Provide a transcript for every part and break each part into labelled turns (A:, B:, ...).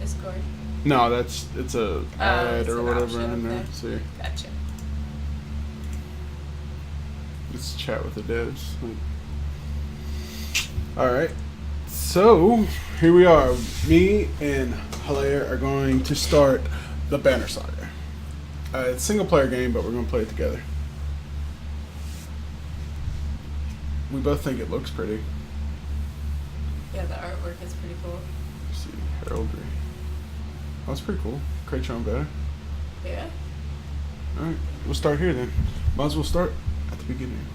A: Discord?
B: No, it's a ad or whatever in there.
A: Okay.
B: See,
A: Gotcha.
B: let's chat with the devs. All right, so here we are. Me and Halea are going to start the Banner Saga. It's a single player game, but we're going to play it together. We both think it looks pretty.
A: Yeah, the artwork is pretty cool.
B: Let's see, heraldry. Oh, that's pretty cool. Create your own banner.
A: Yeah.
B: All right, we'll start here then. Might as well start at the beginning.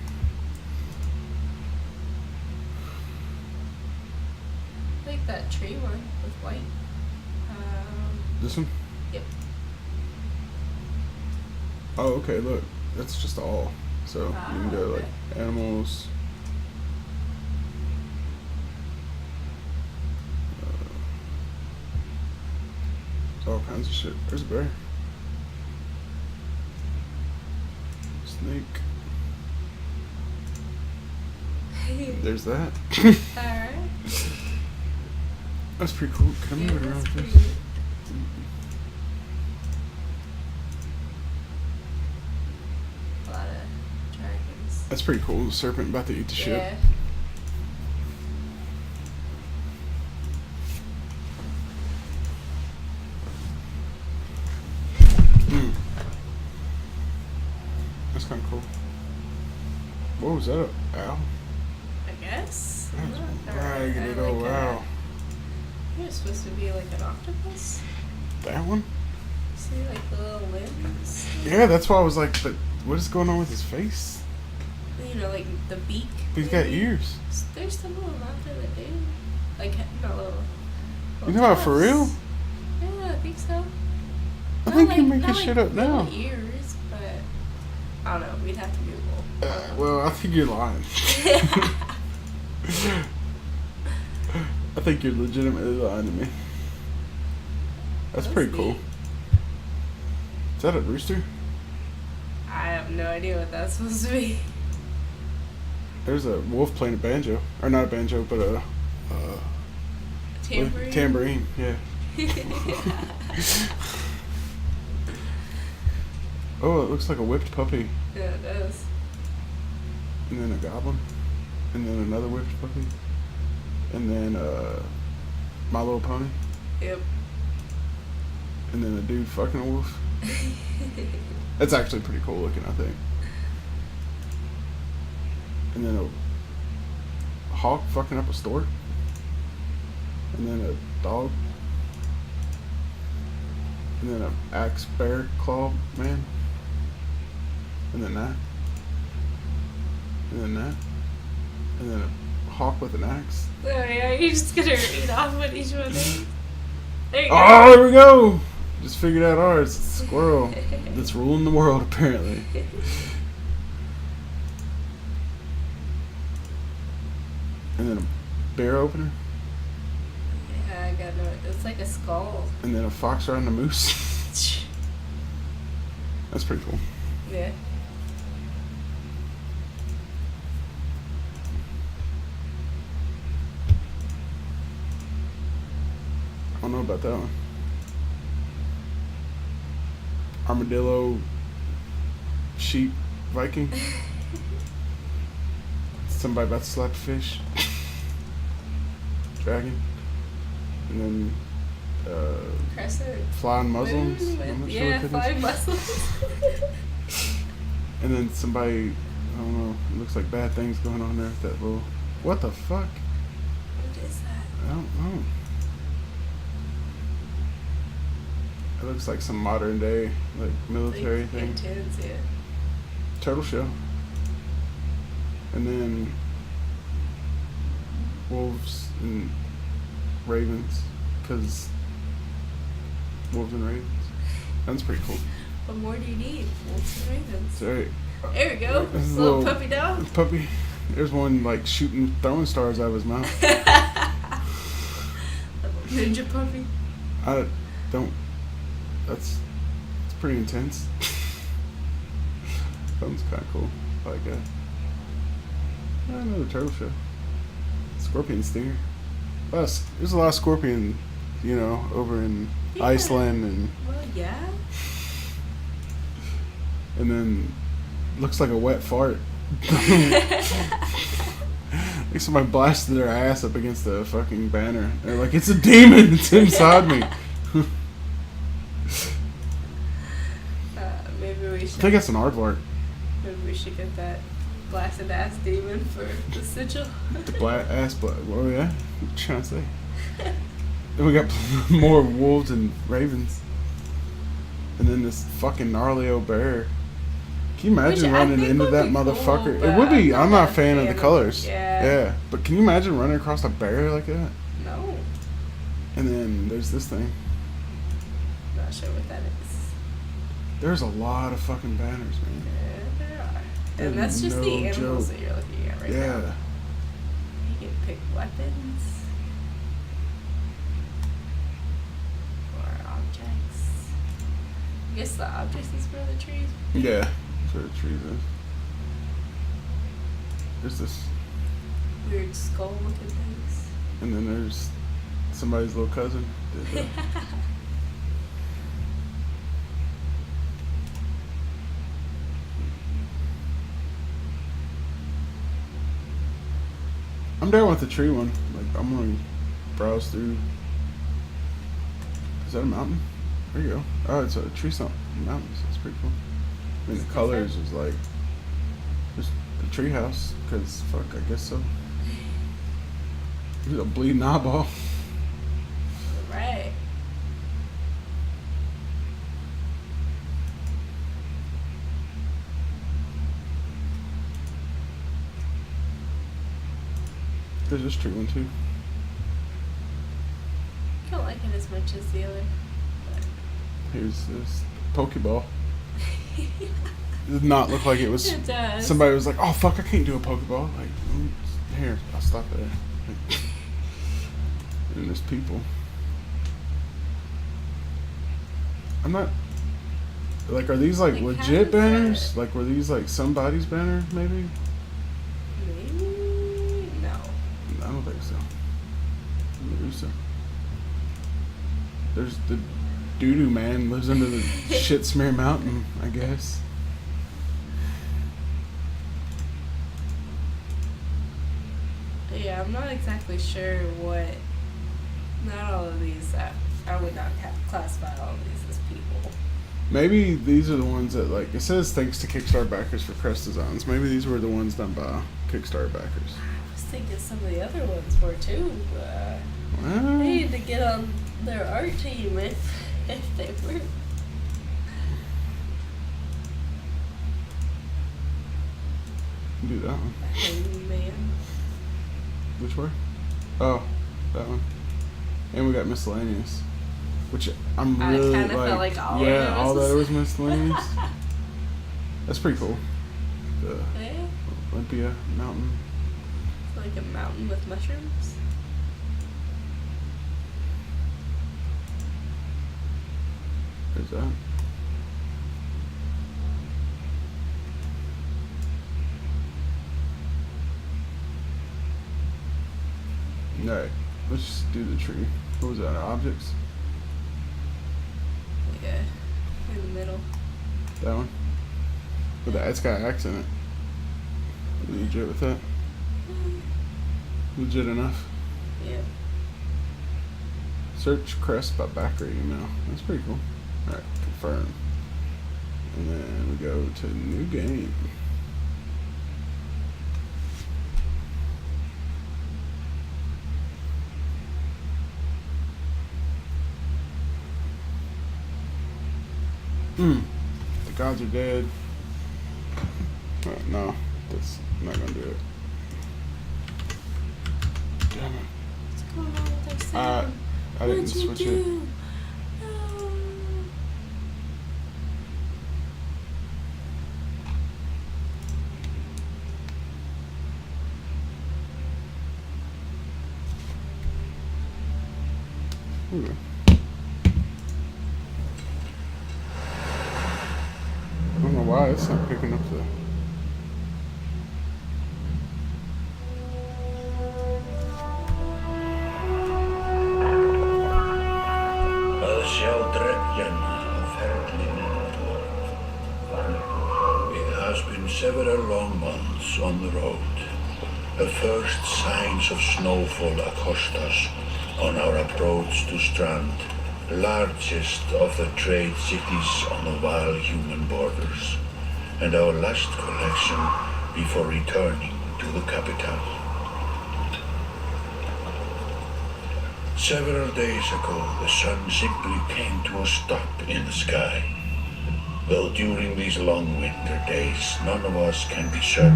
A: I like that tree one with white.
B: This one?
A: Yep.
B: Oh, okay. Look, that's just all. So you can go
A: okay.
B: like animals. All kinds of shit. There's a bear. Snake. There's that.
A: Alright.
B: That's pretty cool. Can I
A: Yeah,
B: move it around,
A: that's
B: please?
A: pretty. A lot of dragons.
B: That's pretty cool. The serpent about to eat the ship.
A: Yeah.
B: That's kind of cool. What was that? Owl?
A: I guess.
B: That's raggedy. Oh, wow.
A: You're supposed to be like an octopus.
B: That one?
A: See, like the little limbs.
B: Yeah, that's why I was like, but what is going on with his face?
A: You know, like the beak.
B: He's got
A: maybe?
B: ears.
A: There's some little out there that do. Like, not little.
B: You know what, for real?
A: Yeah, I think so.
B: I
A: Not
B: think
A: like,
B: you're making
A: not
B: shit
A: like
B: up now.
A: little ears, but I don't know. We'd have to Google.
B: Well, I think you're lying. I think you're legitimately lying to me. That's pretty
A: neat.
B: cool. Is that a rooster?
A: I have no idea what that's supposed to be.
B: There's a wolf playing a banjo. Or not a banjo, but a
A: Tambourine.
B: tambourine, yeah. Oh, it looks like a whipped puppy.
A: Yeah, it does.
B: And then a goblin. And then another whipped puppy. And then My Little Pony.
A: Yep.
B: And then a dude fucking a wolf. That's actually pretty cool looking, I think. And then a hawk fucking up a stork. And then a dog. And then an axe bear claw man. And then that. And then that. And then a hawk with an axe.
A: Oh yeah, you're just gonna read off what each one is. There you go.
B: Oh, there we go! Just figured out ours. It's a squirrel that's ruling the world, apparently. And then a bear opener.
A: Yeah, I got it. It's like a skull.
B: And then a fox riding a moose. That's pretty cool.
A: Yeah.
B: I don't know about that one. Armadillo, sheep, Viking. Somebody about to slap a fish. Dragon. And then
A: Crescent.
B: flying Muslims.
A: Moon
B: I'm not
A: with,
B: sure
A: yeah,
B: what that
A: flying
B: is.
A: Muslims.
B: And then somebody, I don't know, it looks like bad things going on there with that little. What the fuck?
A: What is that?
B: I don't know. It looks like some modern day, like military
A: Like,
B: thing.
A: intense, yeah.
B: Turtle shell. And then wolves and ravens, because wolves and ravens. That's pretty cool.
A: What more do you need? Wolves and ravens.
B: Sorry.
A: There we go.
B: This is a
A: Little puppy dog.
B: Puppy. There's one like shooting, throwing stars out of his mouth.
A: Ninja puppy.
B: I don't. It's pretty intense. That one's kind of cool. I like that. Another turtle shell. Scorpion stinger. There's a lot of scorpion you know, over in
A: Yeah.
B: Iceland,
A: Well, yeah.
B: and then looks like a wet fart. Like somebody blasted their ass up against the fucking banner. They're like, it's a demon. It's inside me.
A: Maybe we
B: I
A: should.
B: think that's an aardvark.
A: Maybe we should get that blasted ass demon for the sigil.
B: The ass black. Oh yeah, what you trying to say? Then we got more wolves and ravens, and then this fucking gnarly old bear. Can you imagine
A: Which I
B: running
A: think
B: into
A: would
B: that
A: be
B: motherfucker?
A: cool,
B: It would be.
A: but
B: I'm not a fan of the colors.
A: Yeah.
B: But can you imagine running across a bear like that?
A: No.
B: And then there's this thing.
A: Not sure what that is.
B: There's a lot of fucking banners, man.
A: Yeah, there are.
B: There's
A: And that's just
B: no
A: the animals
B: joke.
A: that you're looking at right now.
B: Yeah.
A: You can pick weapons. Or objects. I guess the objects is where the trees would be.
B: Yeah. That's where the trees is. There's this,
A: Weird skull looking things.
B: and then there's somebody's little cousin. Did that. I'm down with the tree one. Like, I'm gonna browse through. Is that a mountain? There you go. Oh, it's a tree stump. Mountains. That's pretty cool. I mean, the colors is like just a tree house. Cause fuck, I guess so. There's a bleeding eyeball.
A: Right.
B: There's this tree one too.
A: I don't like it as much as the other.
B: Here's this Pokeball. It did not look like it was.
A: It does.
B: Somebody was like, "Oh fuck, I can't do a Pokeball." Like, here, I'll stop there. And there's people. I'm not. Like, are these like
A: Like,
B: legit
A: how is
B: banners?
A: that?
B: Like, were these like somebody's banner? Maybe.
A: Maybe no.
B: I don't think so. I don't think so. There's the doo-doo man lives under the shit smear mountain, I guess.
A: Yeah, I'm not exactly sure what. Not all of these. I would not have classified all of these as people.
B: Maybe these are the ones that, like, it says thanks to Kickstarter backers for crest designs. Maybe these were the ones done by Kickstarter backers.
A: I was thinking some of the other ones were too.
B: Well,
A: They need to get on their art team if they were.
B: do that one.
A: Man.
B: Which one? Oh, that one. And we got miscellaneous, which I'm
A: I
B: really
A: kinda felt like all of
B: yeah,
A: it
B: all
A: was
B: that was miscellaneous. That's pretty cool. The
A: Yeah,
B: Olympia Mountain.
A: it's like a mountain with mushrooms.
B: There's that. Alright, let's just do the tree. What was that? Objects?
A: Yeah, in the middle.
B: That one? But it's got X in it. You legit with that? Legit enough.
A: Yeah.
B: Search crest by backer email. That's pretty cool. Alright, confirm. And then we go to new game. The gods are dead. No, that's not gonna do it. Damn it.
A: What's going on with our sound?
B: I didn't
A: What'd you
B: switch it.
A: do?
B: Okay. I don't know why it's not picking up the.
C: að sjá dreggjan á ferlinu. It has been several long months on the road. The first signs of snowfall accost us on our approach to Strand, largest of the trade cities on the vile human borders, and our last collection before returning to the capital. Several days ago, the sun simply came to a stop in the sky. Though during these long winter days, none of us can be certain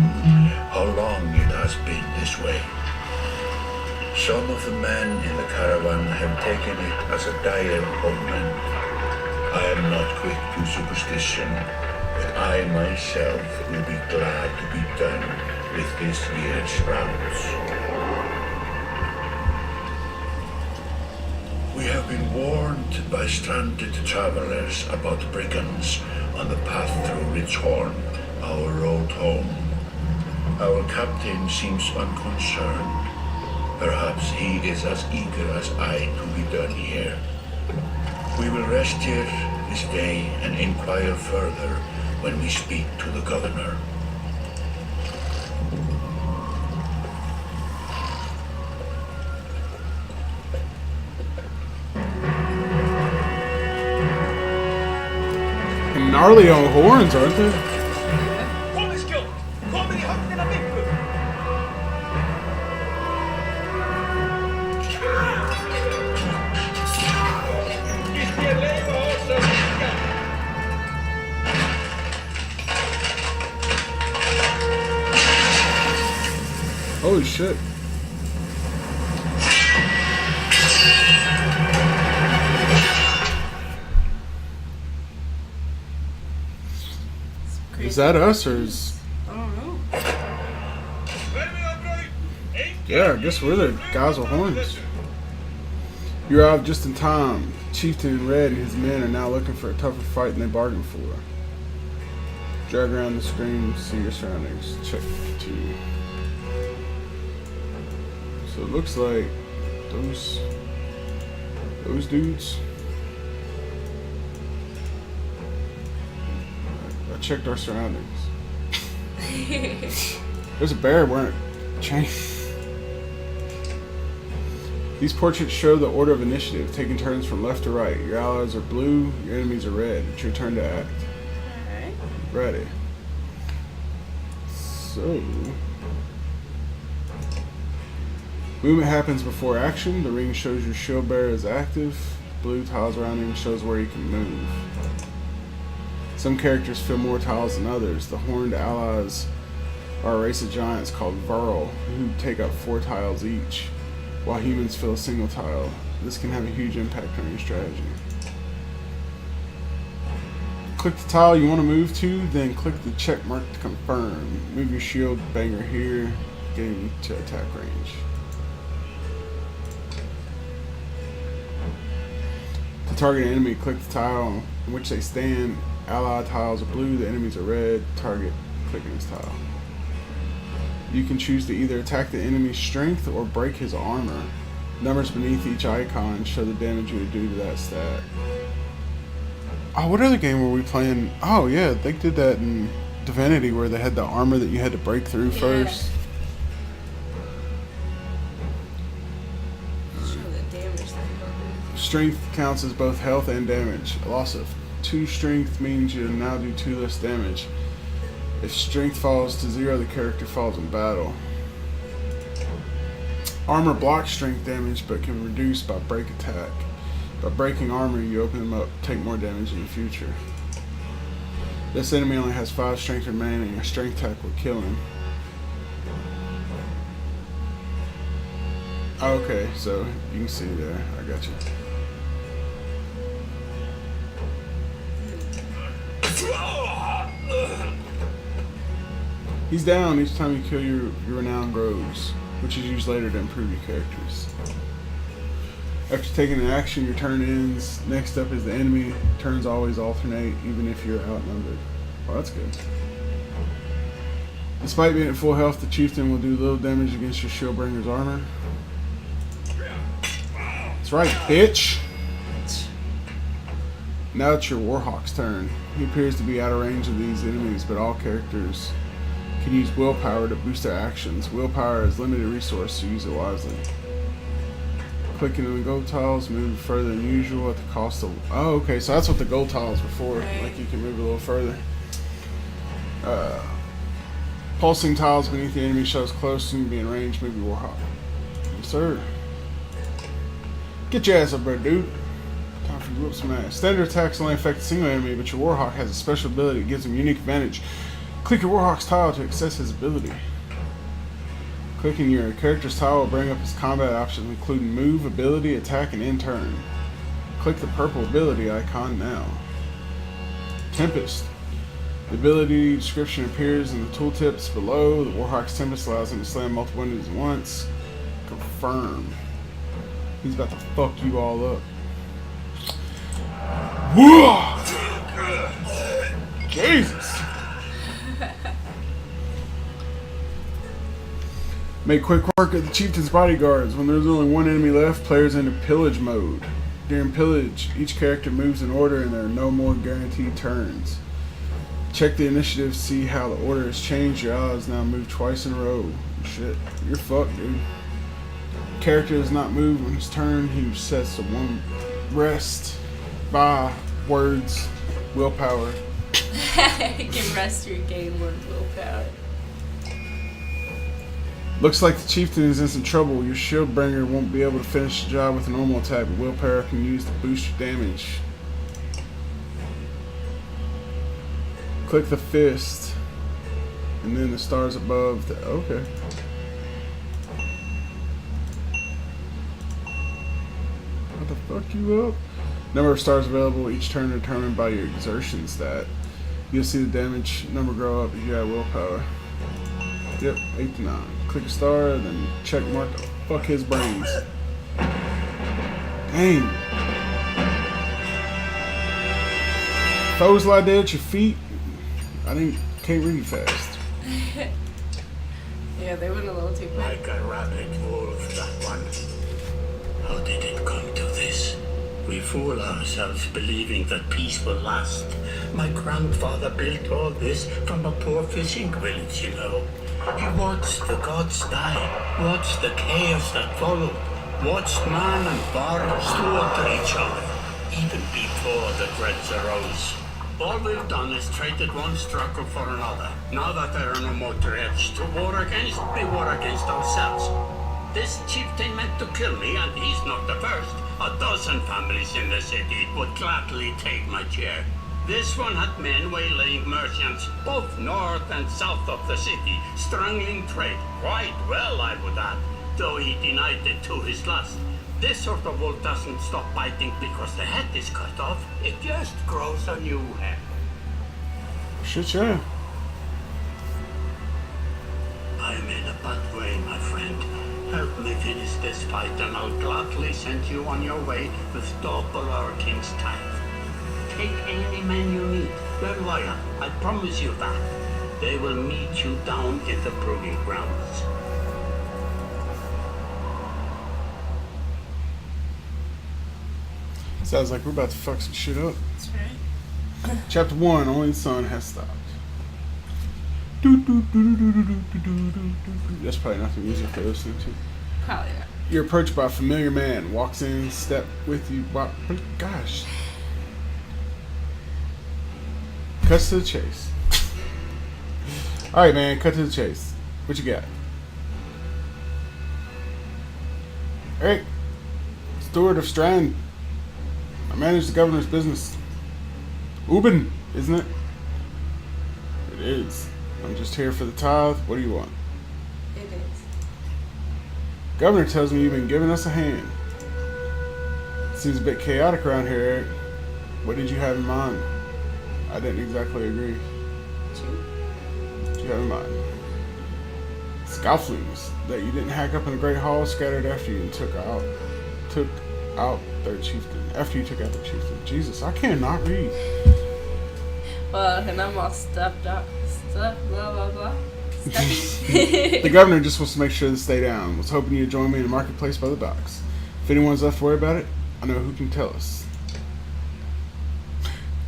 C: how long it has been this way. Some of the men in the caravan have taken it as a dire omen. I am not quick to superstition, but I myself will be glad to be done with this year's rounds. We have been warned by stranded travelers about brigands on the path through Ridgehorn, our road home. Our captain seems unconcerned. Perhaps he is as eager as I to be done here. We will rest here this day and inquire further when we speak to the governor.
B: Gnarly old horns, aren't they? Holy shit. Is that us or is...
A: I don't know.
B: Yeah, I guess we're the guys with horns. You arrived just in time. Chieftain in Red and his men are now looking for a tougher fight than they bargained for. Drag around the screen, see your surroundings. Check 2. So it looks like those dudes. I checked our surroundings. There's a bear wearing a chain. These portraits show the order of initiative, taking turns from left to right. Your allies are blue, your enemies are red. It's your turn to act.
A: Alright.
B: Ready. So... movement happens before action. The ring shows your shield bearer is active. Blue tiles around him shows where he can move. Some characters fill more tiles than others. The horned allies are a race of giants called Varl, who take up 4 tiles each, while humans fill a single tile. This can have a huge impact on your strategy. Click the tile you want to move to, then click the check mark to confirm. Move your shield banger here, getting you to attack range. To target an enemy, click the tile in which they stand. Ally tiles are blue, the enemies are red. Target, clicking this tile. You can choose to either attack the enemy's strength or break his armor. Numbers beneath each icon show the damage you would do to that stat. Oh, what other game were we playing? Oh yeah, they did that in Divinity where they had the armor that you had to break through first.
A: Show the damage that
B: Strength counts as both health and damage. A loss of 2 strength means you now do 2 less damage. If strength falls to 0, the character falls in battle. Armor blocks strength damage but can reduce by break attack. By breaking armor, you open them up, take more damage in the future. This enemy only has 5 strength remaining. Your strength attack will kill him. Okay, so you can see there. I got you. He's down each time you kill your renown grows, which is used later to improve your characters. After taking an action, your turn ends. Next up is the enemy. Turns always alternate, even if you're outnumbered. Well, that's good. Despite being at full health, the chieftain will do little damage against your shieldbringer's armor. That's right, bitch! Now it's your Warhawk's turn. He appears to be out of range of these enemies, but all characters can use willpower to boost their actions. Willpower is a limited resource, so use it wisely. Clicking on the gold tiles, move further than usual at the cost of... Oh, okay, so that's what the gold tiles were for.
A: Right.
B: Like, you can move a little further. Pulsing tiles beneath the enemy shows close and be in range, move your Warhawk. Yes, sir. Get your ass up there, dude. Time for you to whoop some ass. Standard attacks only affect a single enemy, but your Warhawk has a special ability that gives him unique advantage. Click your Warhawk's tile to access his ability. Clicking your character's tile will bring up his combat options, including move, ability, attack, and end turn. Click the purple ability icon now. Tempest. The ability description appears in the tooltips below. The Warhawk's Tempest allows him to slam multiple enemies at once. Confirm. He's about to fuck you all up. Whoa! Jesus! Make quick work of the chieftain's bodyguards. When there's only one enemy left, players enter pillage mode. During pillage, each character moves in order and there are no more guaranteed turns. Check the initiative to see how the order has changed. Your allies now move twice in a row. Shit, you're fucked, dude. Character does not move on his turn. He sets to one rest by words, willpower.
A: You can rest your game with willpower.
B: Looks like the chieftain is in some trouble. Your shield bringer won't be able to finish the job with a normal attack, but willpower can be used to boost your damage. Click the fist, and then the stars above. Okay. What the fuck you up? Number of stars available each turn determined by your exertion stat. You'll see the damage number grow up if you have willpower. Yep, 8 to 9. Click a star, then check mark the fuck his brains. Dang. Foes lie dead at your feet. Can't read fast.
A: Yeah, they went a little too quick.
C: Like a rabbit wolf, that one. How did it come to this? We fool ourselves believing that peace will last. My grandfather built all this from a poor fishing village, you know. He watched the gods die, watched the chaos that followed, watched man and bar slaughter each other, even before the dreads arose. All we've done is traded one struggle for another. Now that there are no more dreads to war against, we war against ourselves. This chieftain meant to kill me, and he's not the first. 12 families in the city would gladly take my chair. This one had men waylaying merchants, both north and south of the city, strangling trade. Quite well, I would add, though he denied it to his last. This sort of wolf doesn't stop biting because the head is cut off. It just grows a new head.
B: Shit, yeah.
C: I'm in a bad way, my friend. Help me finish this fight and I'll gladly send you on your way with double our king's tithe. Take any men you need. They're loyal, I promise you that. They will meet you down in the proving grounds.
B: Sounds like we're about to fuck some shit up.
A: That's right.
B: Chapter 1, only the sun has stopped. That's probably not the music for listening to.
A: Probably not.
B: You're approached by a familiar man. Walks in, step with you. Gosh. Cuts to the chase. Alright, man, cut to the chase. What you got? Eric, Steward of Strand. I manage the governor's business. Ubin, isn't it? It is. I'm just here for the tithe. What do you want?
A: It is.
B: Governor tells me you've been giving us a hand. Seems a bit chaotic around here, Eric. What did you have in mind? I didn't exactly agree. What did you have in mind? Scofflings that you didn't hack up in the Great Hall scattered after you and took out their chieftain. After you took out their chieftain. Jesus, I cannot read.
A: Well, and I'm all stuffed up. Blah, blah, blah. Stuffy.
B: The governor just wants to make sure to stay down. Was hoping you'd join me in the marketplace by the docks. If anyone's left to worry about it, I know who can tell us.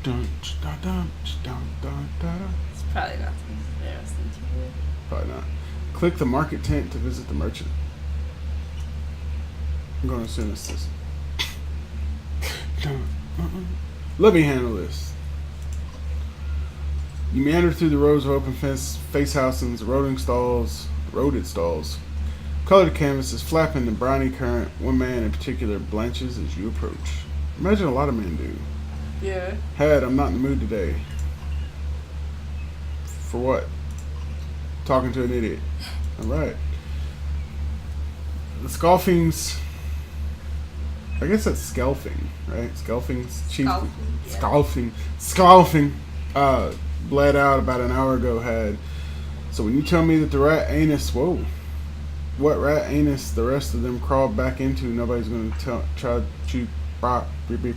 B: Dun, dun, dun, dun, dun, dun.
A: It's probably not something interesting to you.
B: Probably not. Click the market tent to visit the merchant. I'm going to assume it's this. Let me handle this. You meander through the rows of open face housings, rodent stalls. Colored canvases flapping in the briny current. One man in particular blanches as you approach. Imagine a lot of men do.
A: Yeah.
B: Had, I'm not in the mood today. For what? Talking to an idiot. Alright. The Scoffings. I guess that's scalfing, right? Scalfing's chief. Scalfing. Bled out about an hour ago had. So when you tell me that the rat anus, whoa. What rat anus the rest of them crawled back into, nobody's going to try to beep, beep.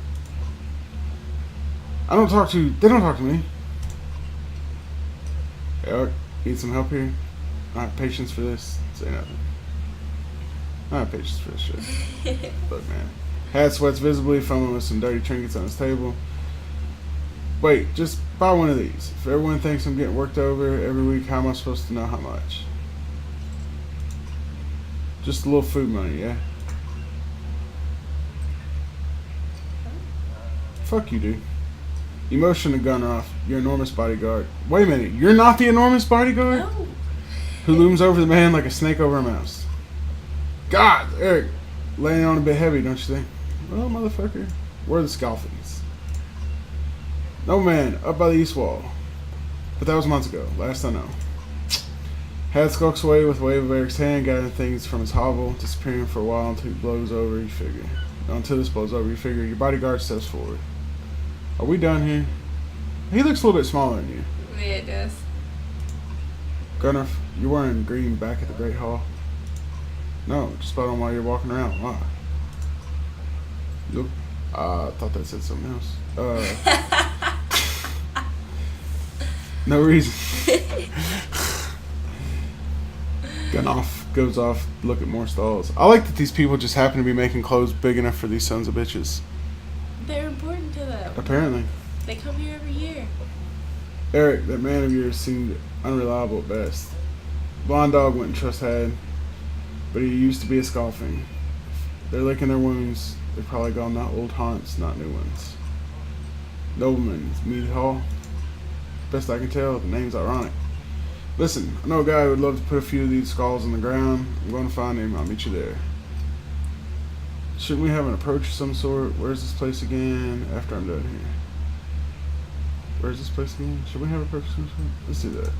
B: They don't talk to me. Eric, need some help here? I have patience for this. Say nothing. I have patience for this shit. Look, man. Had sweats visibly, fumbling with some dirty trinkets on his table. Wait, just buy one of these. If everyone thinks I'm getting worked over every week, how am I supposed to know how much? Just a little food money, yeah? Fuck you, dude. You motion the gunner off. Your enormous bodyguard. Wait a minute, you're not the enormous bodyguard?
A: No.
B: Who looms over the man like a snake over a mouse. God, Eric, laying on a bit heavy, don't you think? Well, motherfucker, where are the Scalfings? No man, up by the east wall. But that was months ago, last I know. Had skulks away with a wave of Eric's hand, gathering things from his hovel, disappearing for a while until it blows over, you figure. Until this blows over, you figure. Your bodyguard steps forward. Are we done here? He looks a little bit smaller than you.
A: Yeah, it does.
B: Gunnar, you're wearing green back at the Great Hall? No, just about on while you're walking around. Why? Look, I thought that said something else. No reason. Goes off, look at more stalls. I like that these people just happen to be making clothes big enough for these sons of bitches.
A: They're important to them.
B: Apparently.
A: They come here every year.
B: Eric, that man of yours seemed unreliable at best. Blonde dog wouldn't trust Had, but he used to be a Scoffing. They're licking their wounds. They've probably gone not old haunts, not new ones. Nobleman's Mead Hall. Best I can tell, the name's ironic. Listen, I know a guy who would love to put a few of these skulls on the ground. I'm going to find him. I'll meet you there. Shouldn't we have an approach of some sort? Where's this place again? After I'm done here. Where's this place again? Should we have an approach of some sort? Let's do that.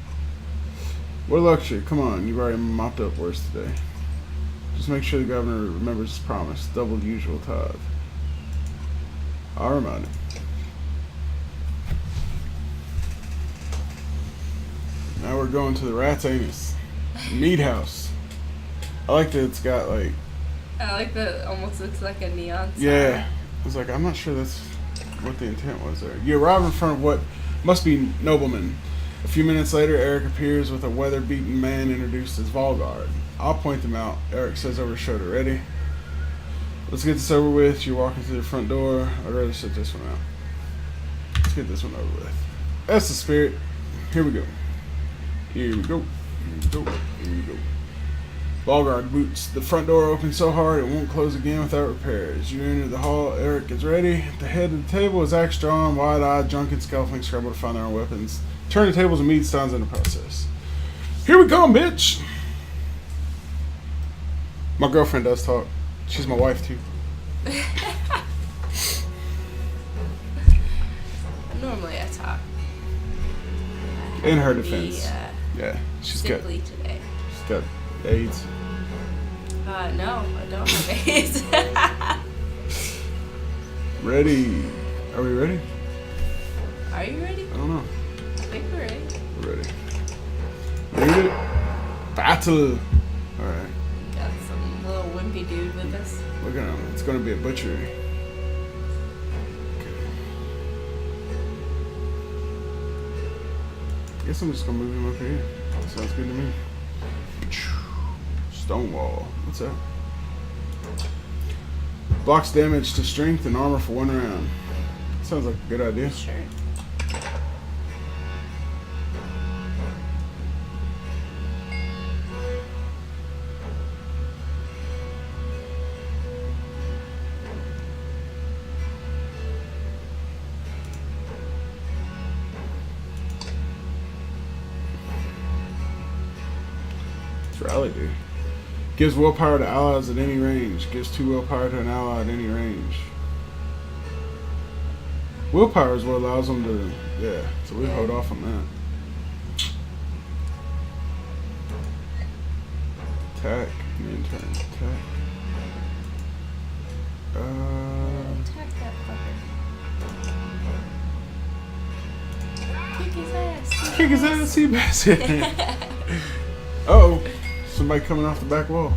B: What a luxury. Come on, you've already mopped up worse today. Just make sure the governor remembers his promise. Double the usual tithe. I'll remind him. Now we're going to the Rat's Anus Meat House. I like that it's got like...
A: I like that it almost looks like a neon sign.
B: Yeah. I was like, I'm not sure that's what the intent was there. You arrive in front of what must be noblemen. A few minutes later, Eric appears with a weather-beaten man introduced as Volgard. I'll point them out. Eric says over his shoulder, ready? Let's get this over with. You're walking through the front door. I'd rather sit this one out. Let's get this one over with. That's the spirit. Here we go. Here we go. Here we go. Here we go. Volgard boots. The front door opens so hard it won't close again without repair. As you enter the hall, Eric is ready. At the head of the table is axe drawn, wide-eyed, drunken Scalfing scramble to find their own weapons. Turn the tables and meat stands in the process. Here we go, bitch! My girlfriend does talk. She's my wife, too.
A: Normally I talk.
B: In her defense. Yeah, she's got AIDS.
A: No, I don't have AIDS.
B: Ready? Are we ready?
A: Are you ready?
B: I don't know.
A: I think we're ready.
B: We're ready. Ready? Battle. All right.
A: Got some little wimpy dude with us.
B: Look at him. It's gonna be a butchery. I guess I'm just gonna move him up here. Sounds good to me. Stonewall. What's that? Blocks damage to strength and armor for 1 round. Sounds like a good idea.
A: Sure.
B: Rally, dude. Gives willpower to allies at any range. Gives 2 willpower to an ally at any range. Willpower is what allows them to... Yeah, so we hold off on that. Attack. Main turn. Attack.
A: Attack that fucker. Kick his ass.
B: Kick his ass, sea bass. Uh-oh. Somebody coming off the back wall.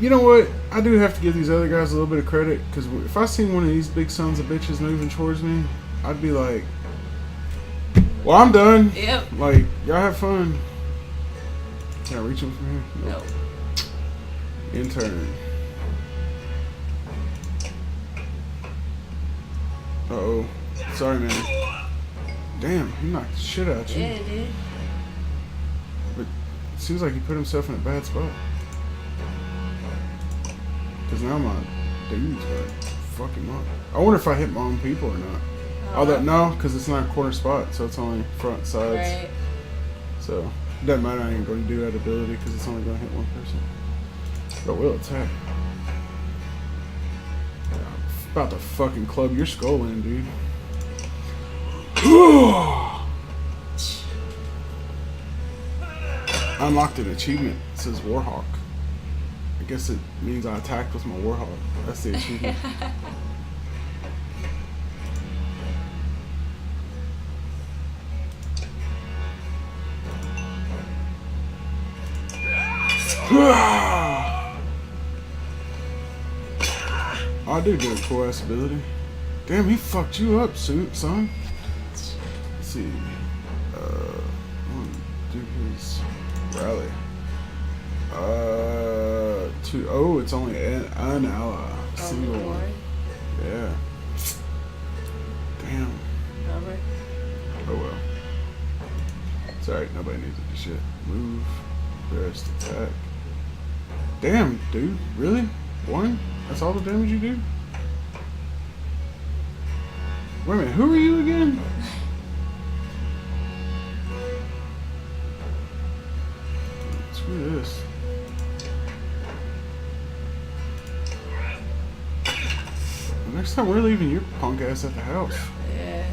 B: You know what? I do have to give these other guys a little bit of credit, because if I seen one of these big sons of bitches moving towards me, I'd be like, well, I'm done.
A: Yep.
B: Like, y'all have fun. Can I reach him from here?
A: Nope.
B: Intern. Uh-oh. Sorry, man. Damn, he knocked the shit out of you.
A: Yeah, dude.
B: But it seems like he put himself in a bad spot. Because now my dude's gonna fuck him up. I wonder if I hit my own people or not. Although, no, because it's not a corner spot, so it's only front sides.
A: Right.
B: So, it doesn't matter, I ain't going to do that ability because it's only going to hit one person. But we'll attack. Yeah, I'm about to fucking club your skull in, dude. Unlocked an achievement. It says Warhawk. I guess it means I attacked with my Warhawk. That's the achievement. I do get a cool ass ability. Damn, he fucked you up, son. Let's see. Do his rally. Oh, it's only an ally. Single one. Yeah. Damn.
A: Over.
B: Oh well. It's alright, nobody needs to do shit. Move. Rest. Attack. Damn, dude. Really? One? That's all the damage you do? Wait a minute, who are you again? Screw this. Next time we're leaving your punk ass at the house.
A: Yeah.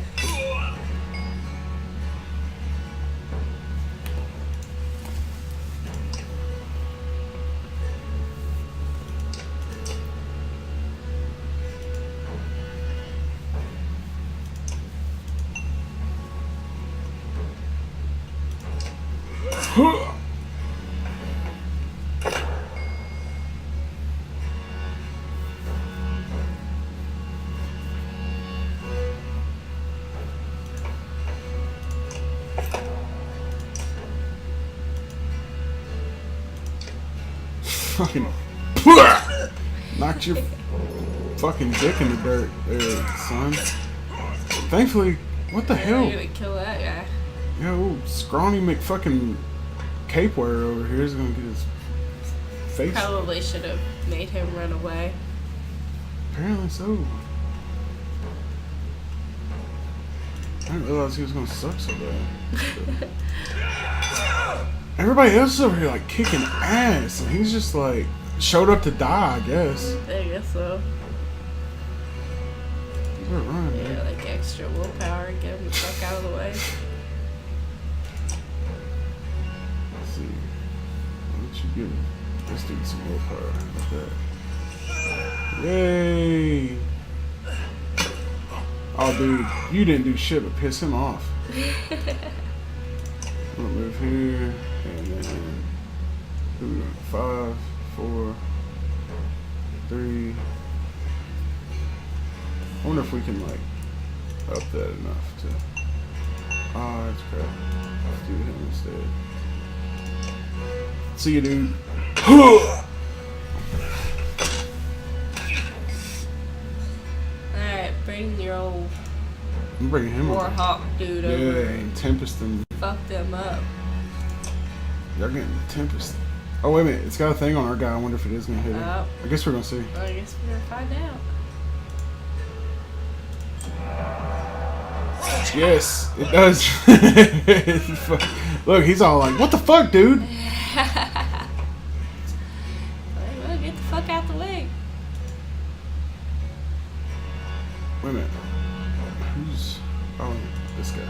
B: Fucking knocked your fucking dick in the dirt there, son. Thankfully, what the hell?
A: You're gonna kill that guy.
B: Yo, scrawny McFucking cape wearer over here is gonna get his face.
A: Probably should have made him run away.
B: Apparently so. I didn't realize he was gonna suck so bad. Everybody else is over here like kicking ass, and he's just like showed up to die, I guess.
A: I guess so.
B: He's gonna run,
A: Yeah,
B: man.
A: like extra willpower, get him the fuck out of the way.
B: Let's see. Why don't you give this dude some willpower? How about that? Yay! Oh, dude, you didn't do shit but piss him off. I'm gonna move here, and then who we doing? 5, 4, 3. I wonder if we can like up that enough to. Ah, that's crap. Let's do him instead. See you, dude.
A: bring your old
B: I'm bringing him over.
A: Warhawk dude
B: Yeah,
A: over
B: and
A: and
B: Tempest and
A: fuck them up.
B: y'all getting Tempest. Oh wait a minute, it's got a thing on our guy. I wonder if it is gonna hit him.
A: Oh.
B: I guess we're gonna see.
A: I guess we're gonna find out.
B: Yes, it does. Look, he's all like, "What the fuck, dude?"
A: Well, get the fuck out the way.
B: Wait a minute. Who's? Oh, this guy.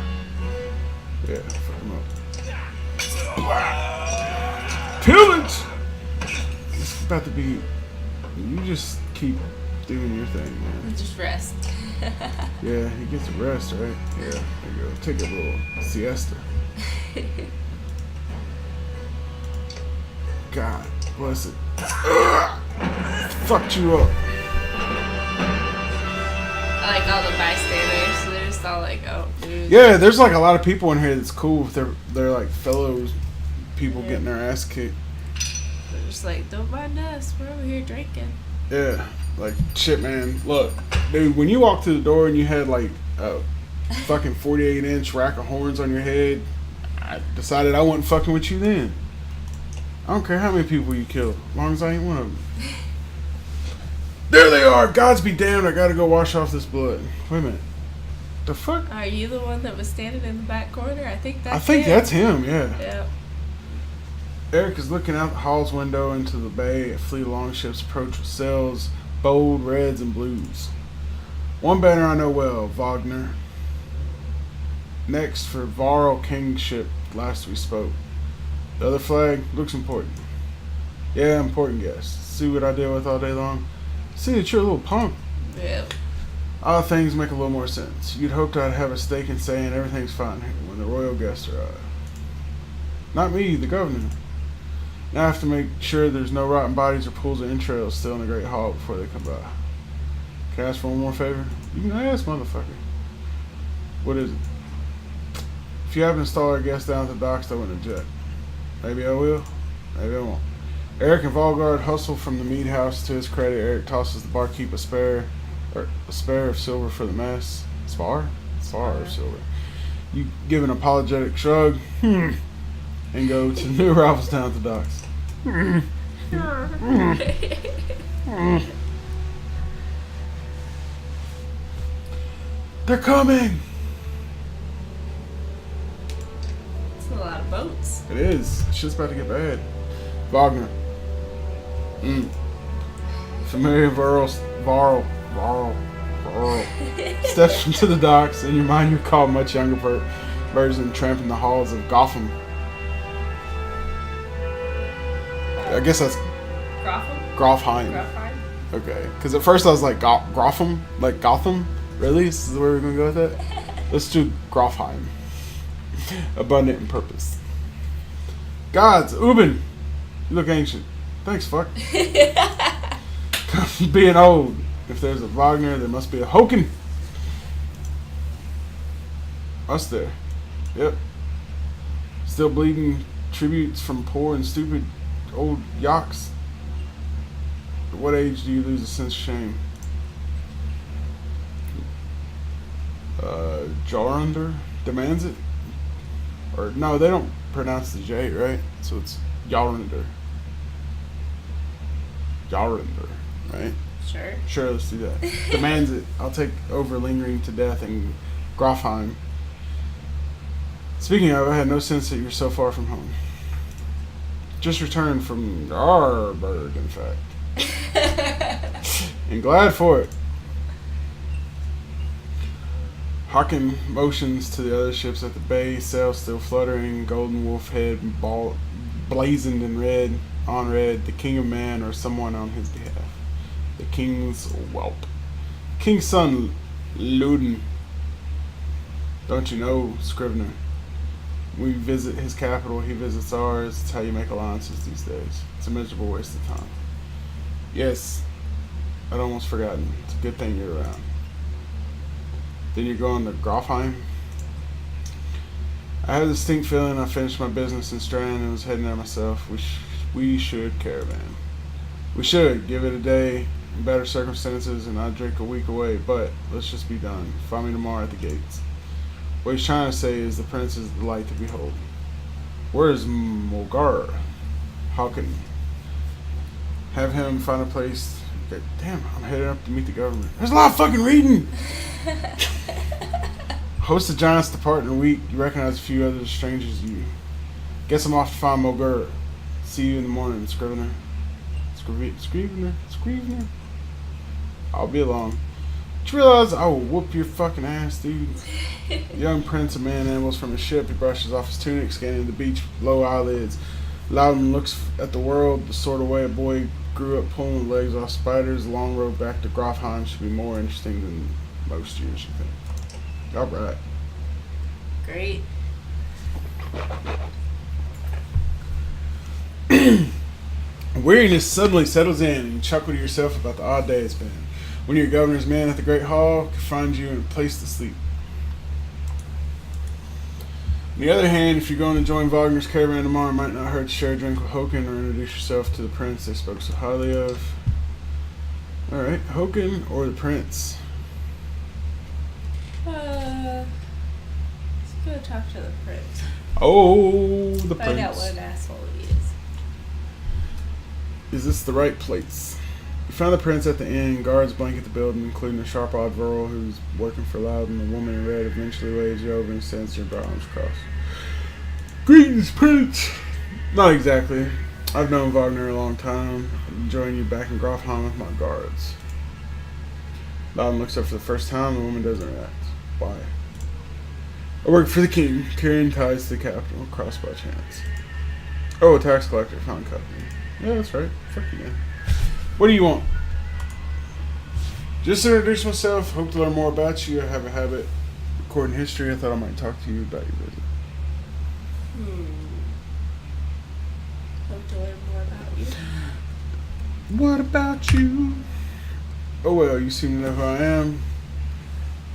B: Yeah, fuck him up. Pillage! It's about to be. You just keep doing your thing, man.
A: Just rest.
B: Yeah, he gets a rest, right? Yeah, there you go. Take a little siesta. God bless it. Ugh! Fucked you up.
A: I like all the bystanders. So they're just all like, oh, dude.
B: Yeah, there's like a lot of people in here that's cool. They're like fellow people
A: Yeah.
B: getting their ass kicked.
A: They're just like, don't mind us. We're over here drinking.
B: Yeah, like shit, man. Look, dude, when you walked through the door and you had like a fucking 48-inch rack of horns on your head, I decided I wasn't fucking with you then. I don't care how many people you kill, as long as I ain't one of them. There they are. Gods be damned. I gotta go wash off this blood. Wait a minute. The fuck?
A: Are you the one that was standing in the back corner? I think that's
B: That's him. Yeah.
A: Yeah.
B: Eric is looking out the hall's window into the bay. A fleet of longships approach with sails, bold reds and blues. One banner I know well, Wagner. Next for Varl Kingship, last we spoke. The other flag looks important. Yeah, important guess. See what I deal with all day long? See that you're a little punk.
A: Yeah.
B: All things make a little more sense. You'd hoped I'd have a stake in saying everything's fine here when the royal guests arrive. Not me, the governor. Now I have to make sure there's no rotten bodies or pools of entrails still in the Great Hall before they come by. Can I ask for one more favor? You can ask, motherfucker. What is it? If you happen to install our guests down at the docks, I wouldn't object. Maybe I will, maybe I won't. Eric and Volgard hustle from the mead house. To his credit, Eric tosses the barkeep a spare of silver for the mess. Spar of silver. You give an apologetic shrug, and go to the new arrivals down at the docks. They're coming!
A: It's a lot of boats.
B: It is. Shit's about to get bad. Wagner. Familiar Varl steps into the docks. In your mind, you recall a much younger version tramping the halls of Gotham. I guess that's
A: Groffum?
B: Grofheim.
A: Groffheim?
B: Okay. Because at first I was like, Gotham? Like Gotham? Really? This is where we're going to go with that? Let's do Grofheim. Abundant in purpose. Gods, Ubin. You look ancient. Thanks, fuck. Being old. If there's a Wagner, there must be a Hoken. Us there. Yep. Still bleeding tributes from poor and stupid old yaks. At what age do you lose a sense of shame? Jarunder demands it? Or, no, they don't pronounce the J, right? So it's Jarunder. Jarunder, right?
A: Sure.
B: Sure, let's do that. Demands it. I'll take over lingering to death in Grofheim. Speaking of, I had no sense that you're so far from home. Just returned from Garberg, in fact. And glad for it. Hawking motions to the other ships at the bay, sails still fluttering, golden wolf head blazoned in red, on red, the king of man or someone on his behalf. The king's whelp. King's son, Luden. Don't you know, Scrivener? We visit his capital, he visits ours. It's how you make alliances these days. It's a miserable waste of time. Yes, I'd almost forgotten. It's a good thing you're around. Then you're going to Grofheim? I had a distinct feeling I finished my business in Strand and was heading there myself. We should caravan. We should give it a day better circumstances, and I'd drink a week away, but let's just be done. Find me tomorrow at the gates. What he's trying to say is the prince is the light to behold. Where is Mulgar? How can have him find a place? Damn, I'm headed up to meet the government. There's a lot of fucking reading! Host the giants depart in a week. You recognize a few other strangers you. Guess I'm off to find Mulgar. See you in the morning, Scrivener. Scrivener? I'll be along. Did you realize I will whoop your fucking ass, dude? The young prince of man ambles from his ship. He brushes off his tunic, scanning the beach with low eyelids. Loudon looks at the world the sort of way a boy grew up pulling legs off spiders. The long road back to Grofheim should be more interesting than most years, you think. Alright.
A: Great.
B: Weariness suddenly settles in, and you chuckle to yourself about the odd day it's been. When your governor's man at the Great Hall can find you in a place to sleep. On the other hand, if you're going to join Wagner's caravan tomorrow, it might not hurt to share a drink with Hoken or introduce yourself to the prince they spoke so highly of. Alright, Hoken or the prince?
A: Let's go talk to the prince.
B: Oh, the prince.
A: Find out what an asshole he is.
B: Is this the right place? You find the prince at the inn. Guards blanket the building, including a sharp-eyed Virl who's working for Loudon. The woman in red eventually waves you over and stands her arms crossed. Greetings, prince! Not exactly. I've known Wagner a long time. I'm enjoying you back in Grofheim with my guards. Loudon looks up for the first time. The woman doesn't react. Why? I work for the king, carrying ties to the capital, crossed by chance. Oh, a tax collector found company. Yeah, that's right. Fuck you, man. What do you want? Just to introduce myself. Hope to learn more about you. I have a habit of recording history. I thought I might talk to you about your visit.
A: Hope to learn more about you.
B: What about you? Oh well, you seem to know who I am.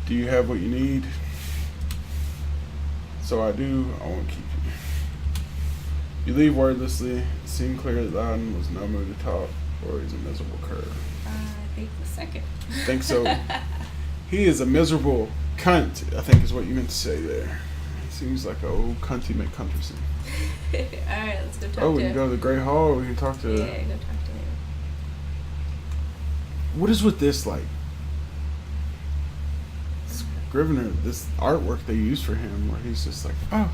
B: Do you have what you need? So I do. I won't keep you. You leave wordlessly. It seemed clear that Loudon was in no mood to talk, or he's a miserable cur.
A: I think the second.
B: Think so. He is a miserable cunt, I think is what you meant to say there. Seems like an old cunty McCunterson.
A: Alright, let's go talk
B: Oh,
A: to
B: we can
A: him.
B: go to the Great Hall, or we can talk to...
A: Yeah, go talk to him.
B: What is with this, like... Scrivener, this artwork they use for him, where he's just like, oh.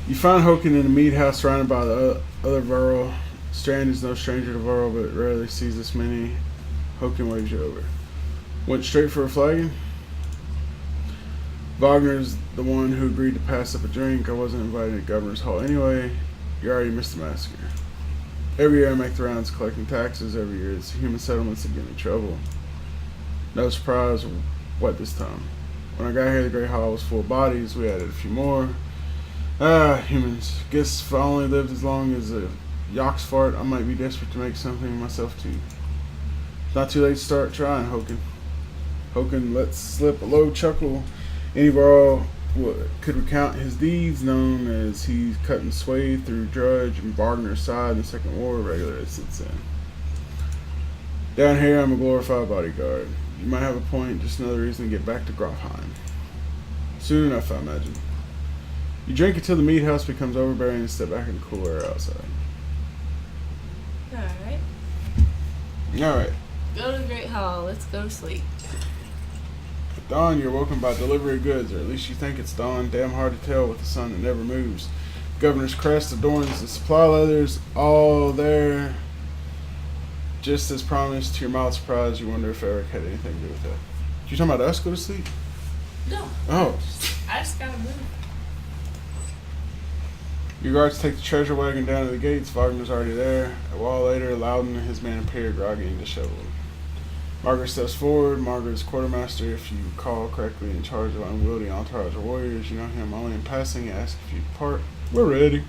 B: You find Hoken in a mead house surrounded by the other Virl. Strand is no stranger to Virl, but rarely sees this many. Hoken waves you over. Went straight for a flagon? Wagner's the one who agreed to pass up a drink. I wasn't invited to Governor's Hall anyway. You already missed the massacre. Every year I make the rounds collecting taxes. Every year it's human settlements that get me trouble. No surprise. What this time? When I got here, the Great Hall was full of bodies. We added a few more. Humans. Guess if I only lived as long as a Yox fart, I might be desperate to make something of myself too. It's not too late to start trying, Hoken. Hoken lets slip a low chuckle. Any Virl could recount his deeds, known as he's cutting swathe through Drudge and Wagner's side in the Second War regularly since then. Down here, I'm a glorified bodyguard. You might have a point, just another reason to get back to Grofheim. Soon enough, I imagine. You drink until the meat house becomes overbearing and step back in the cool air outside.
A: Alright.
B: Alright.
A: Go to the Great Hall. Let's go to sleep.
B: At dawn, you're woken by delivery of goods, or at least you think it's dawn. Damn hard to tell with the sun that never moves. Governor's crest adorns the supply leathers, all there. Just as promised, to your mild surprise, you wonder if Eric had anything to do with that. You talking about us go to sleep?
A: No.
B: Oh.
A: I just gotta move.
B: Your guards take the treasure wagon down to the gates. Wagner's already there. A while later, Loudon and his men appear, groggy and disheveled. Margaret steps forward. Margaret is quartermaster, if you recall correctly, in charge of unwieldy entourage of warriors. You know him only in passing. He asks if you depart. We're ready. You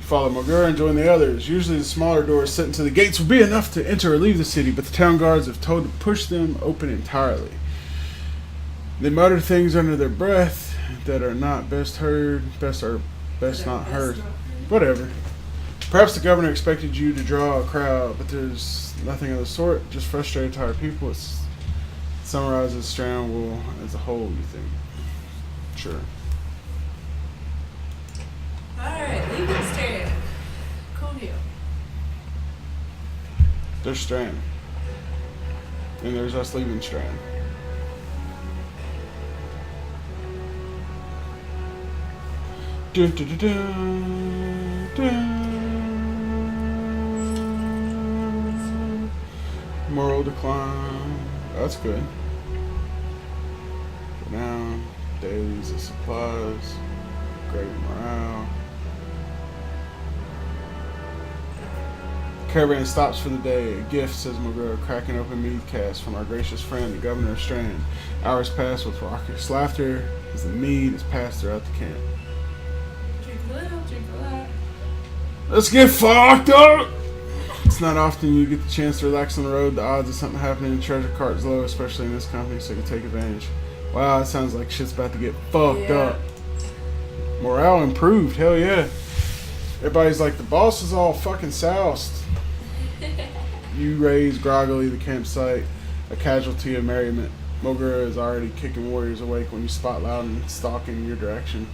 B: follow Mulgar and join the others. Usually the smaller doors set into the gates will be enough to enter or leave the city, but the town guards have told to push them open entirely. They mutter things under their breath that are not best heard, best not heard. Whatever. Perhaps the governor expected you to draw a crowd, but there's nothing of the sort. Just frustrated, tired people. It summarizes Strand as a whole, you think? Sure.
A: Alright, leaving Strand. Cool deal.
B: There's Strand. And there's us leaving Strand. Dun, dun, dun, dun, dun. Moral decline. That's good. Go down. Dailies of supplies. Great morale. Caravan stops for the day. A gift, says McGraw, cracking open mead cask from our gracious friend, the governor of Strand. Hours pass with raucous laughter as the mead is passed throughout the camp.
A: Drink a little, drink a lot.
B: Let's get fucked up! It's not often you get the chance to relax on the road. The odds of something happening in the treasure cart is low, especially in this company, so you can take advantage. Wow, it sounds like shit's about to get fucked up. Morale improved, hell yeah. Everybody's like, the boss is all fucking soused. You raise groggily the campsite, a casualty of merriment. Mogura is already kicking warriors awake when you spot Loudon stalking your direction.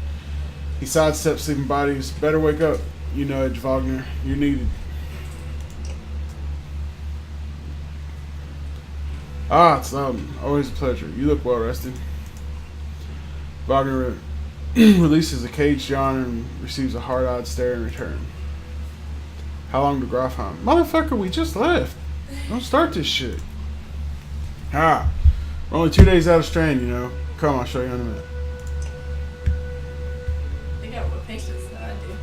B: He sidesteps sleeping bodies. Better wake up. You nudge Wagner. You're needed. Ah, it's Loudon. Always a pleasure. You look well rested. Wagner releases a caged yawn and receives a hard-eyed stare in return. How long to Grafheim? Motherfucker, we just left. Don't start this shit. Ah, we're only 2 days out of Strand, you know. Come, I'll show you in a minute.
A: They got more patience than I do.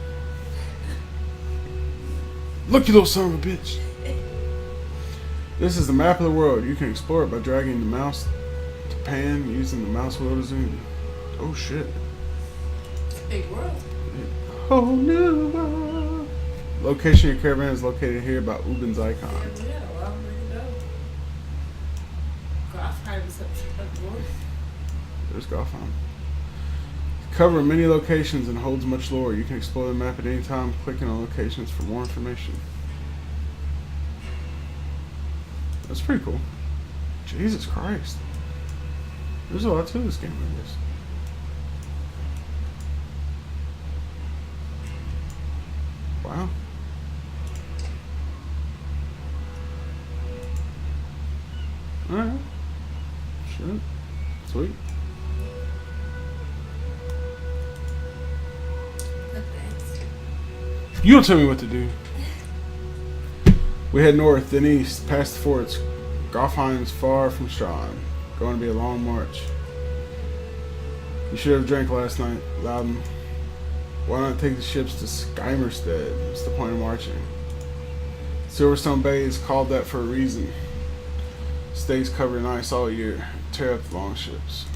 B: Look, you little son of a bitch. This is the map of the world. You can explore it by dragging the mouse to pan, using the mouse wheel to zoom. Oh shit.
A: It's a big world.
B: Oh no. Location of your caravan is located here by Ubin's icon.
A: Yeah, we got a long way to go. Grafheim's up north.
B: There's Grafheim. Cover many locations and holds much lore. You can explore the map at any time, clicking on locations for more information. That's pretty cool. Jesus Christ. There's a lot to this game, I guess. Wow. Alright. Sure. Sweet.
A: Thanks.
B: You don't tell me what to do. We head north, then east, past the forts. Grafheim is far from Strahd. Going to be a long march. You should have drank last night, Loudon. Why not take the ships to Skymerstead? What's the point of marching? Silverstone Bay is called that for a reason. Stays covered in ice all year. Tear up the long ships.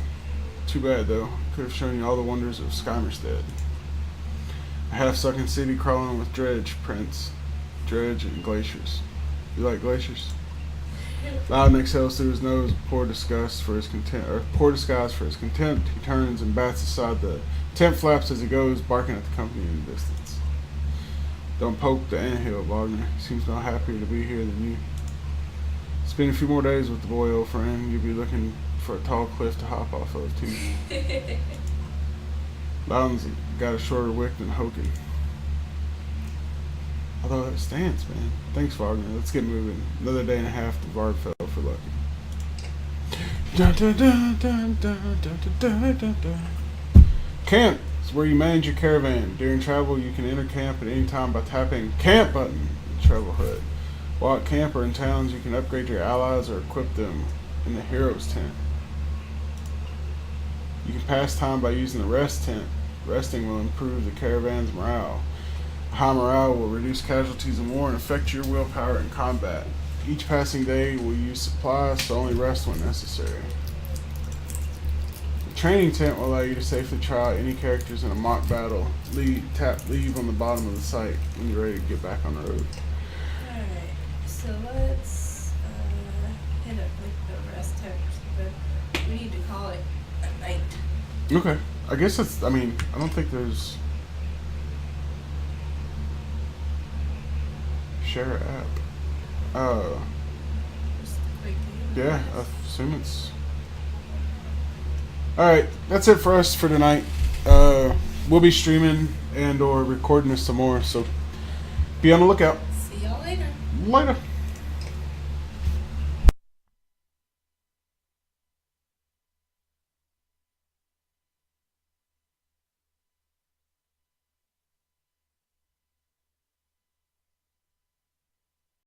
B: Too bad though. Could have shown you all the wonders of Skymerstead. A half-sunken city crawling with dredge prints. Dredge and glaciers. You like glaciers? Loudon exhales through his nose, poor disgust for his poor disguise for his contempt. He turns and bats aside the tent flaps as he goes, barking at the company in the distance. Don't poke the anthill, Wagner. He seems no happier to be here than you. Spend a few more days with the boy, old friend. You'll be looking for a tall cliff to hop off of, too. Loudon's got a shorter wick than Hoken. Although that stance, man. Thanks, Wagner. Let's get moving. Another day and a half to Vardfell for lucky. Dun, dun, dun, dun, dun, dun, dun, dun, dun. Camp is where you manage your caravan. During travel, you can enter camp at any time by tapping Camp button in the travel HUD. While at camp or in towns, you can upgrade your allies or equip them in the hero's tent. You can pass time by using the rest tent. Resting will improve the caravan's morale. High morale will reduce casualties in war and affect your willpower in combat. Each passing day will use supplies, so only rest when necessary. The training tent will allow you to safely try out any characters in a mock battle. Tap leave on the bottom of the site when you're ready to get back on the road.
A: Alright, so let's hit up like the rest text, but we need to call it a night.
B: Okay. I guess it's, I mean, I don't think there's... Share app.
A: Just a quick game.
B: Yeah, I assume it's. Alright, that's it for us for tonight. We'll be streaming and or recording this some more, so be on the lookout.
A: See y'all later.
B: Later.